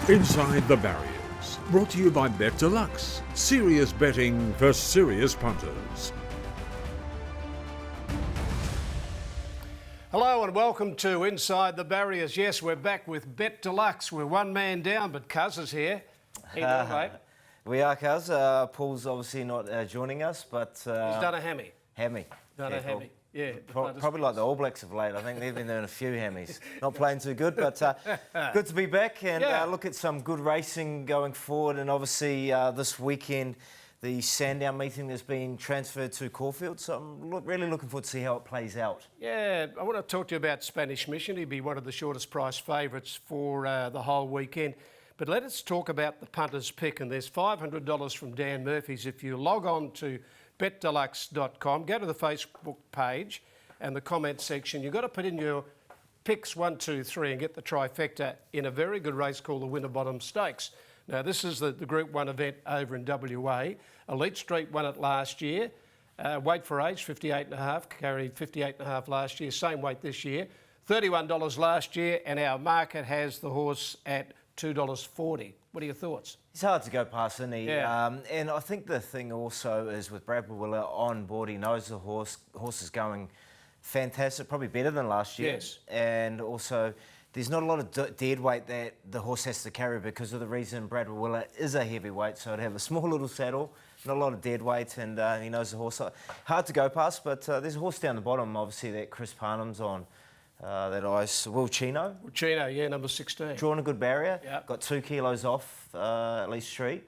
Inside the Barriers, brought to you by Bet Deluxe. Serious betting for serious punters. Hello and welcome to Inside the Barriers. Yes, we're back with Bet Deluxe. We're one man down, but Cuz is here. How you doing, mate? We are, Cuz. Paul's obviously not joining us, but... He's done a hammy. Hammy. Done a hammy, yeah. Probably like the All Blacks of late. I think they've been doing a few hammies. Not playing too good, but good to be back and look at some good racing going forward. And obviously this weekend, the Sandown meeting has been transferred to Caulfield, so I'm really looking forward to see how it plays out. Yeah, I want to talk to you about Spanish Mission. He'd be one of the shortest price favourites for the whole weekend. But let us talk about the punter's pick, and there's $500 from Dan Murphy's. If you log on to betdeluxe.com, go to the Facebook page and the comment section, you've got to put in your picks 1, 2, 3 and get the trifecta in a very good race called the Winterbottom Stakes. Now, this is the Group 1 event over in WA. Elite Street won it last year. Weight for age, 58.5, carried 58.5 last year, same weight this year. $31 last year, and our market has the horse at $2.40. What are your thoughts? He's hard to go past, isn't he? Yeah. And I think the thing also is with Brad Willer on board, he knows the horse is going fantastic, probably better than last year. Yes. And also, there's not a lot of dead weight that the horse has to carry because of the reason Brad Willer is a heavyweight, so to have a small little saddle, not a lot of dead weight, and he knows the horse. Hard to go past, but there's a horse down the bottom, obviously, that Chris Parnham's on. That ice, Will Chino. Will Chino, yeah, number 16. Drawn a good barrier. Yep. Got 2 kilos off Elite Street.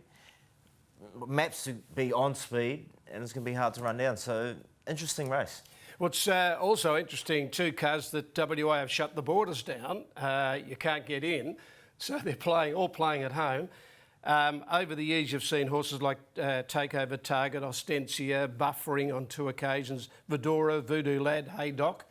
Maps to be on speed, and it's going to be hard to run down. So, interesting race. What's also interesting too, Cuz, that WA have shut the borders down. You can't get in, so they're all playing at home. Over the years, you've seen horses like Takeover Target, Ostencia, Buffering on 2 occasions, Vidora, Voodoo Lad, Haydock.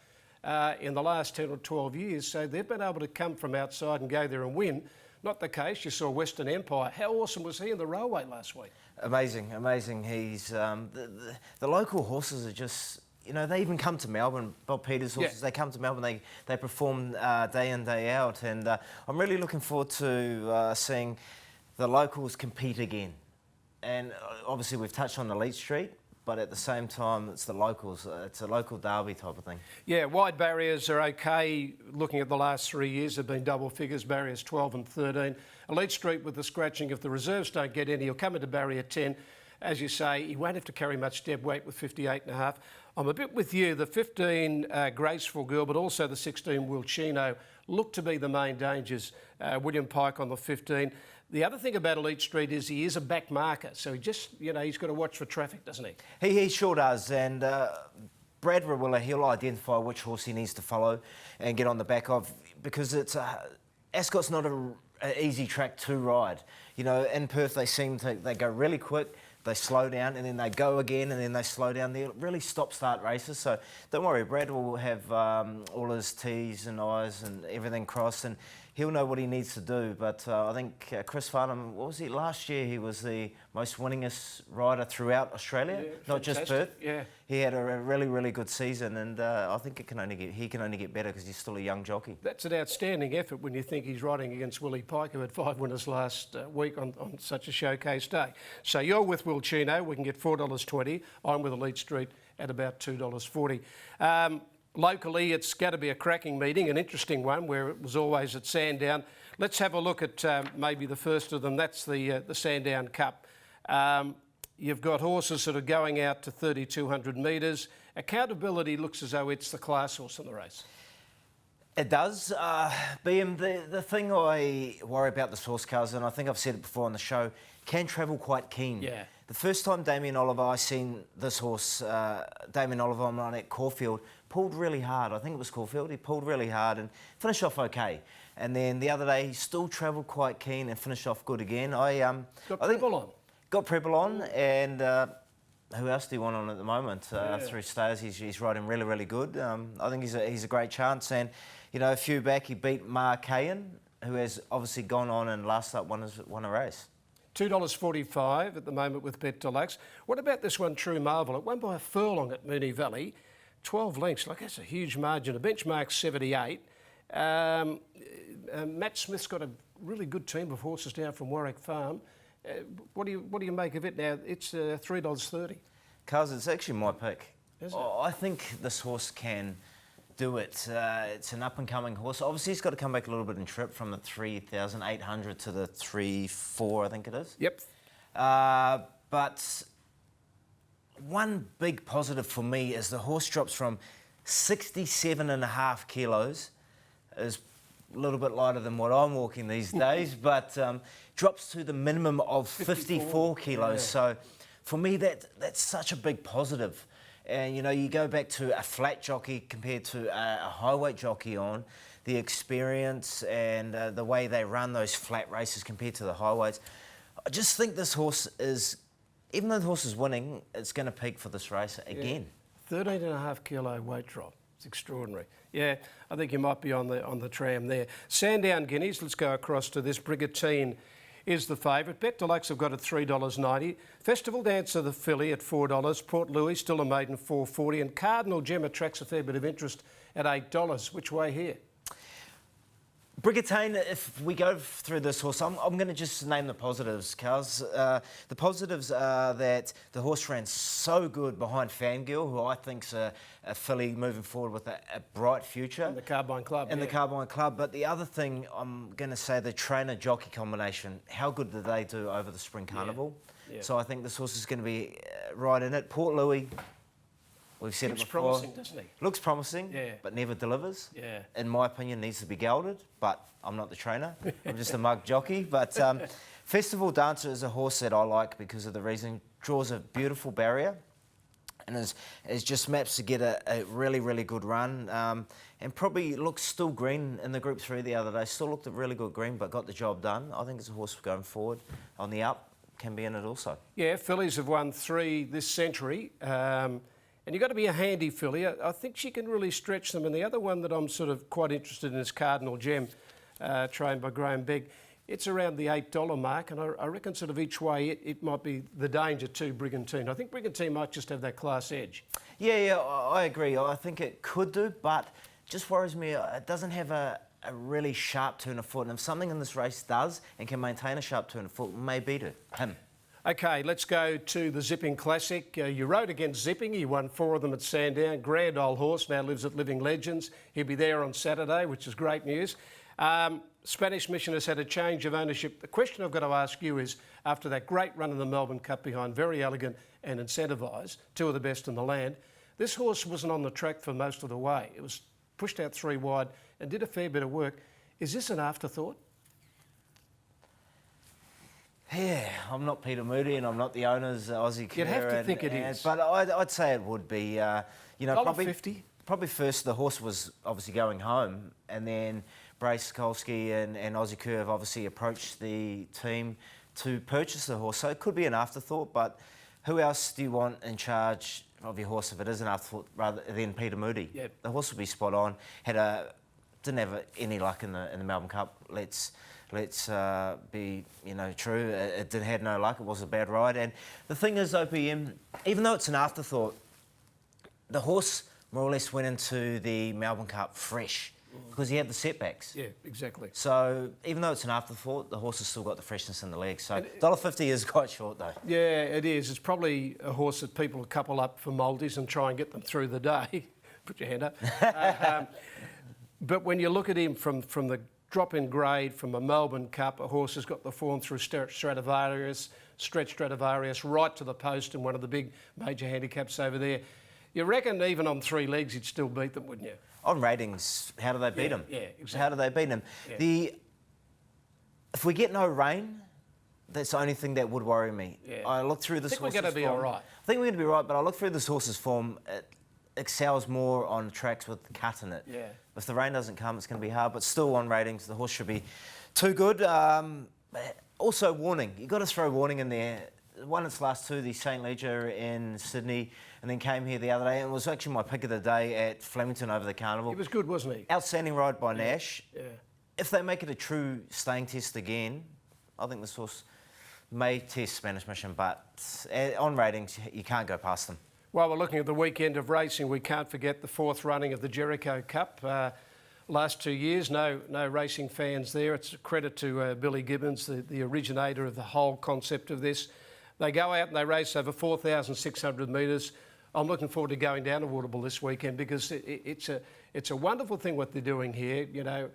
In the last 10 or 12 years, so they've been able to come from outside and go there and win. Not the case. You saw Western Empire. How awesome was he in the railway last week? Amazing, amazing. He's the local horses are just, you know, they even come to Melbourne. Bob Peters horses, they come to Melbourne. They perform day in, day out, and I'm really looking forward to seeing the locals compete again. And obviously, we've touched on Elite Street. But at the same time, it's the locals. It's a local derby type of thing. Yeah, wide barriers are okay. Looking at the last 3 years, have been double figures, barriers 12 and 13. Elite Street with the scratching, if the reserves don't get any, he'll come into barrier 10. As you say, he won't have to carry much dead weight with 58.5. I'm a bit with you. The 15 Graceful Girl, but also the 16 Will Chino look to be the main dangers. William Pike on the 15. The other thing about Elite Street is he is a back marker, so he just, you know, he's got to watch for traffic, doesn't he? He sure does, and Brad Willer, he'll identify which horse he needs to follow and get on the back of, because it's Ascot's not an easy track to ride. You know, in Perth they go really quick, they slow down, and then they go again, and then they slow down. They're really stop-start races, so don't worry, Brad will have all his T's and I's and everything crossed, and he'll know what he needs to do. But I think Chris Farnham, what was he, last year he was the most winningest rider throughout Australia, not just Perth. Yeah. He had a really, really good season, and I think he can only get better because he's still a young jockey. That's an outstanding effort when you think he's riding against Willie Pike, who had 5 winners last week on such a showcase day. So you're with Will Chino, we can get $4.20. I'm with Elite Street at about $2.40. Locally, it's going to be a cracking meeting, an interesting one, where it was always at Sandown. Let's have a look at maybe the first of them. That's the Sandown Cup. You've got horses that are going out to 3,200 metres. Accountability looks as though it's the class horse in the race. It does. BM, the thing I worry about this horse, Cuz, and I think I've said it before on the show, can travel quite keen. Yeah. The first time Damien Oliver, I seen this horse, Damien Oliver, I'm on at Caulfield, pulled really hard. I think it was Caulfield. He pulled really hard and finished off okay. And then the other day, he still travelled quite keen and finished off good again. Got Preble on. Got Preble on, and who else do you want on at the moment? Through Stayers, he's riding really, really good. I think he's a great chance. And, you know, a few back, he beat Marcayan, who has obviously gone on and last up won a race. $2.45 at the moment with Bet Deluxe. What about this one, True Marvel? It won by a furlong at Moonee Valley, 12 lengths. Like, that's a huge margin. A benchmark 78. Matt Smith's got a really good team of horses down from Warwick Farm. What do you make of it now? It's $3.30. Cuz, it's actually my pick. Is it? I think this horse can do it. It's an up-and-coming horse. Obviously, he's got to come back a little bit in trip from the 3,800 to the 3,400, I think it is. Yep. But one big positive for me is the horse drops from 67.5 kilos, is a little bit lighter than what I'm walking these days, but drops to the minimum of 54 kilos. Yeah. So for me, that's such a big positive. And, you know, you go back to a flat jockey compared to a high weight jockey on, the experience and the way they run those flat races compared to the high weights. I just think this horse is, even though the horse is winning, it's going to peak for this race again. 13.5 kilo weight drop. It's extraordinary. Yeah, I think you might be on the tram there. Sandown Guineas, let's go across to this. Brigantine is the favourite. Bet Deluxe have got at $3.90. Festival Dancer, the filly, at $4. Port Louis, still a maiden, $4.40. And Cardinal Gem attracts a fair bit of interest at $8. Which way here? Brigantine, if we go through this horse, I'm going to just name the positives, Cuz. The positives are that the horse ran so good behind Fangirl, who I think's a filly moving forward with a bright future. In the Carbine Club. The Carbine Club. But the other thing, I'm going to say the trainer-jockey combination. How good did they do over the Spring Carnival? Yeah. So I think this horse is going to be right in it. Port Louis. We've said Looks it before. promising, doesn't he? Looks promising, Yeah. but never delivers. Yeah. In my opinion, needs to be gelded, but I'm not the trainer. I'm just a mug jockey. But Festival Dancer is a horse that I like because of the reason. Draws a beautiful barrier and is just maps to get a really, really good run. And probably looks still green in the Group 3 the other day. Still looked a really good green, but got the job done. I think it's a horse going forward on the up. Can be in it also. Yeah, fillies have won 3 this century. And you've got to be a handy filly. I think she can really stretch them. And the other one that I'm sort of quite interested in is Cardinal Gem, trained by Graham Begg. It's around the $8 mark, and I reckon sort of each way it might be the danger to Brigantine. I think Brigantine might just have that class edge. Yeah, I agree. I think it could do, but just worries me. It doesn't have a really sharp turn of foot. And if something in this race does and can maintain a sharp turn of foot, may beat it. Him. Okay, let's go to the Zipping Classic. You rode against Zipping. He won 4 of them at Sandown. Grand old horse, now lives at Living Legends. He'll be there on Saturday, which is great news. Spanish Mission has had a change of ownership. The question I've got to ask you is, after that great run in the Melbourne Cup behind Very Elegant and Incentivised, 2 of the best in the land, this horse wasn't on the track for most of the way. It was pushed out 3 wide and did a fair bit of work. Is this an afterthought? Yeah, I'm not Peter Moody and I'm not the owner's Aussie Care. You'd have to think it is. But I'd say it would be, you know, $1.50. Probably first the horse was obviously going home, and then Brace Skolsky and Aussie Curve obviously approached the team to purchase the horse. So it could be an afterthought, but who else do you want in charge of your horse if it is an afterthought rather than Peter Moody? Yep. The horse would be spot on. Didn't have any luck in the Melbourne Cup. Let's be, you know, true. It had no luck. It was a bad ride. And the thing is, OPM, even though it's an afterthought, the horse more or less went into the Melbourne Cup fresh because he had the setbacks. Yeah, exactly. So even though it's an afterthought, the horse has still got the freshness in the legs. So $1.50 is quite short, though. Yeah, it is. It's probably a horse that people couple up for Maldives and try and get them through the day. Put your hand up. But when you look at him from the drop in grade from a Melbourne Cup, a horse has got the form through Stradivarius, Stretch Stradivarius, right to the post in one of the big major handicaps over there. You reckon even on 3 legs he'd still beat them, wouldn't you? On ratings, how do they beat him? Yeah, exactly. How do they beat him? Yeah. If we get no rain, that's the only thing that would worry me. Yeah. I look through this horse's we're going to be form. all right. I think we're going to be right, but I look through this horse's form. It excels more on tracks with cut in it. Yeah. If the rain doesn't come, it's going to be hard, but still on ratings, the horse should be too good. Also, warning. You've got to throw warning in there. Won its last 2, the St. Leger in Sydney, and then came here the other day, and it was actually my pick of the day at Flemington over the Carnival. He was good, wasn't he? Outstanding ride by Nash. Yeah. If they make it a true staying test again, I think this horse may test Spanish Mission, but on ratings, you can't go past them. While we're looking at the weekend of racing, we can't forget the 4th running of the Jericho Cup. last 2 years. No racing fans there. It's a credit to Billy Gibbons, the originator of the whole concept of this. They go out and they race over 4,600 metres. I'm looking forward to going down to Warrnambool this weekend because it's a wonderful thing what they're doing here. You know,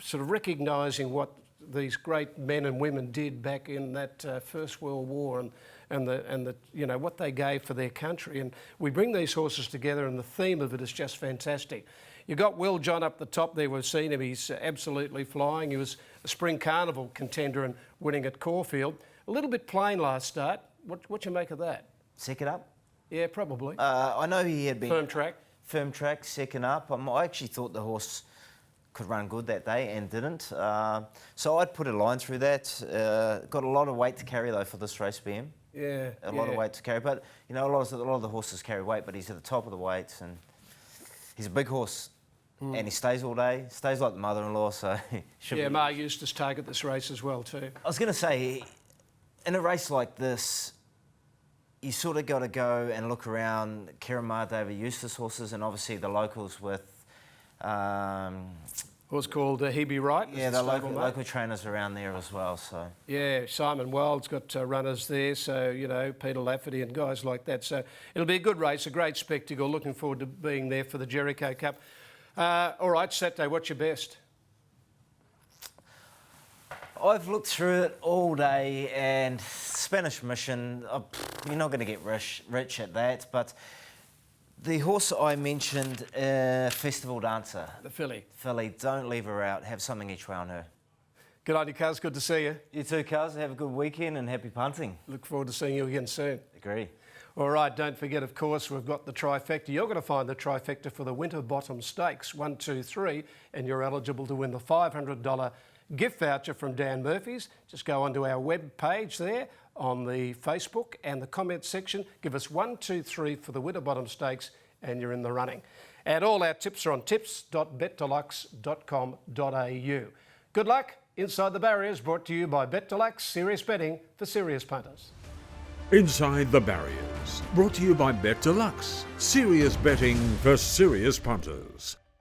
sort of recognising what these great men and women did back in that First World War and the you know what they gave for their country. And we bring these horses together, and the theme of it is just fantastic. You got Will John up the top there. We've seen him. He's absolutely flying. He was a Spring Carnival contender and winning at Caulfield. A little bit plain last start. What you make of that? Second up? Yeah, probably. I know he had been... Firm track, second up. I actually thought the horse could run good that day and didn't. So I'd put a line through that. Got a lot of weight to carry, though, for this race, BM. Yeah. A lot of weight to carry. But, you know, a lot of the horses carry weight, but he's at the top of the weights, and he's a big horse. And he stays all day, stays like the mother-in-law, so... Yeah, Ma Eustace target this race as well, too. I was going to say, in a race like this, you sort of got to go and look around Kiramar, David Eustace horses, and obviously the locals with... What's called Hebe Wright. Yeah, the local trainers around there as well, so... Yeah, Simon Wild's got runners there, so, you know, Peter Lafferty and guys like that. So it'll be a good race, a great spectacle. Looking forward to being there for the Jericho Cup. All right, Saturday, what's your best? I've looked through it all day, and Spanish Mission, you're not going to get rich at that, but the horse I mentioned, Festival Dancer. The filly. Filly, don't leave her out. Have something each way on her. Good on you, Cuz. Good to see you. You too, Cuz. Have a good weekend and happy punting. Look forward to seeing you again soon. Agree. All right, don't forget, of course, we've got the trifecta. You're going to find the trifecta for the Winterbottom Stakes, 1, 2, 3, and you're eligible to win the $500 gift voucher from Dan Murphy's. Just go onto our web page there on the Facebook and the comments section. Give us 1, 2, 3 for the Winterbottom Stakes and you're in the running. And all our tips are on tips.betdeluxe.com.au. Good luck. Inside the Barriers, brought to you by Bet Deluxe, serious betting for serious punters. Inside the Barriers, brought to you by Bet Deluxe. Serious betting for serious punters.